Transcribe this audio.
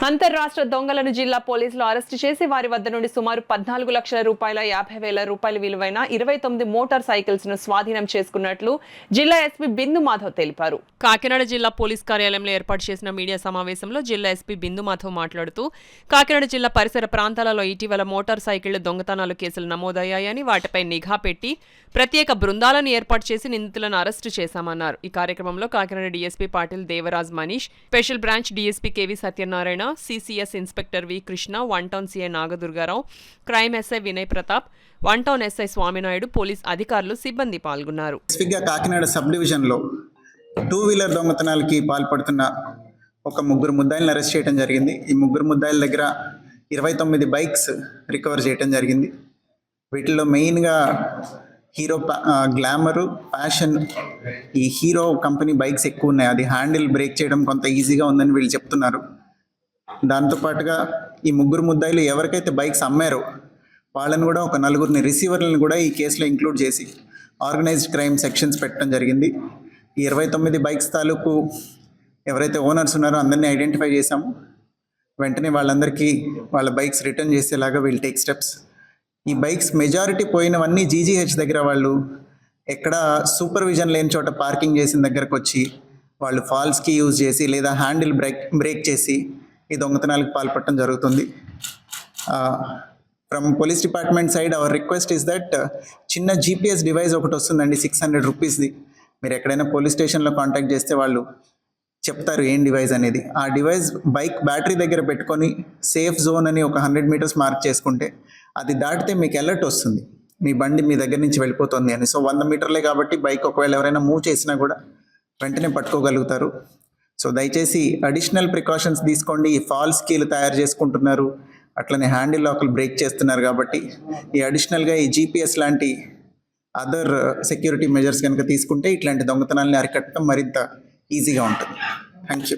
అంతర్రాష్ట్ర దొంగలను జిల్లా పోలీసులు అరెస్టు చేసి వారి వద్ద నుండి సుమారు 14 లక్షల రూపాయల 50,000 రూపాయల విలువైన 29 మోటార్ సైకిల్స్ ను స్వాధీనం చేసుకున్నట్లు జిల్లా ఎస్పీ బిందు మాధవ్ తెలిపారు. కాకినాడ జిల్లా పోలీస్ కార్యాలయంలో ఏర్పాటు చేసిన మీడియా సమావేశంలో జిల్లా ఎస్పీ బిందు మాధవ్ మాట్లాడుతూ కాకినాడ జిల్లా పరిసర ప్రాంతాలలో ఇటీవల మోటార్ సైకిళ్ల దొంగతనాలు కేసులు నమోదయ్యాయని వాటిపై నిఘా పెట్టి ప్రత్యేక బృందాలను ఏర్పాటు చేసి నిందితులను అరెస్టు చేశామన్నారు. ఈ కార్యక్రమంలో Kakinada DSP Patil Devaraj Manish, special branch DSP KV Satyanarayana, CCS inspector V Krishna, one town CI Nagadurgarao, crime SI Vinay Pratap, one town SI Swaminaidu, police అధికారులు, సిబ్బంది పాల్గొన్నారు. కాకినాడ సబ్ డివిజన్లో 2-వీలర్ దొంగతనాలకి పాల్పడుతున్న ఒక 3 ముద్దాయిలను అరెస్ట్ చేయడం జరిగింది. ఈ 3 ముద్దాయిల దగ్గర 29 బైక్స్ రికవర్ చేయడం జరిగింది. వీటిల్లో మెయిన్గా హీరో గ్లామరు, ప్యాషన్, ఈ హీరో కంపెనీ బైక్స్ ఎక్కువ ఉన్నాయి. అది హ్యాండిల్ బ్రేక్ చేయడం కొంత ఈజీగా ఉందని వీళ్ళు చెప్తున్నారు. దాంతోపాటుగా ఈ 3 ముద్దాయిలు ఎవరికైతే బైక్స్ అమ్మారో వాళ్ళని కూడా ఒక 4 రిసీవర్లను కూడా ఈ కేసులో ఇంక్లూడ్ చేసి ఆర్గనైజ్డ్ క్రైమ్ సెక్షన్స్ పెట్టడం జరిగింది. ఈ 29 బైక్స్ తాలూకు ఎవరైతే ఓనర్స్ ఉన్నారో అందరినీ ఐడెంటిఫై చేశాము. వెంటనే వాళ్ళందరికీ వాళ్ళ బైక్స్ రిటర్న్ చేసేలాగా వీళ్ళు టేక్ స్టెప్స్. ఈ బైక్స్ మెజారిటీ పోయినవన్నీ జీజీహెచ్ దగ్గర వాళ్ళు ఎక్కడ సూపర్విజన్ లేని చోట పార్కింగ్ చేసిన దగ్గరకు వచ్చి వాళ్ళు ఫాల్స్కి యూజ్ చేసి లేదా హ్యాండిల్ బ్రేక్ చేసి ఈ దొంగతనాలకు పాల్పడటం జరుగుతుంది. From police department side hour request is that చిన్న జీపీఎస్ డివైస్ ఒకటి వస్తుందండి, 600 రూపీస్ది. మీరు ఎక్కడైనా పోలీస్ స్టేషన్లో కాంటాక్ట్ చేస్తే వాళ్ళు చెప్తారు ఏం డివైస్ అనేది. ఆ డివైస్ బైక్ బ్యాటరీ దగ్గర పెట్టుకొని సేఫ్ జోన్ అని ఒక 100 మీటర్స్ మార్క్ చేసుకుంటే అది దాటితే మీకు అలర్ట్ వస్తుంది, మీ బండి మీ దగ్గర నుంచి వెళ్ళిపోతుంది అని. సో 100 మీటర్లే కాబట్టి బైక్ ఒకవేళ ఎవరైనా మూవ్ చేసినా కూడా వెంటనే పట్టుకోగలుగుతారు. సో దయచేసి అడిషనల్ ప్రికాషన్స్ తీసుకోండి. ఈ ఫాల్స్ కీలు తయారు చేసుకుంటున్నారు, అట్లనే హ్యాండిల్ లాక్లు బ్రేక్ చేస్తున్నారు కాబట్టి ఈ అడిషనల్గా ఈ జీపీఎస్ లాంటి అదర్ సెక్యూరిటీ మెజర్స్ కనుక తీసుకుంటే ఇట్లాంటి దొంగతనాలని అరికట్టడం మరింత ఈజీగా ఉంటుంది. Thank you.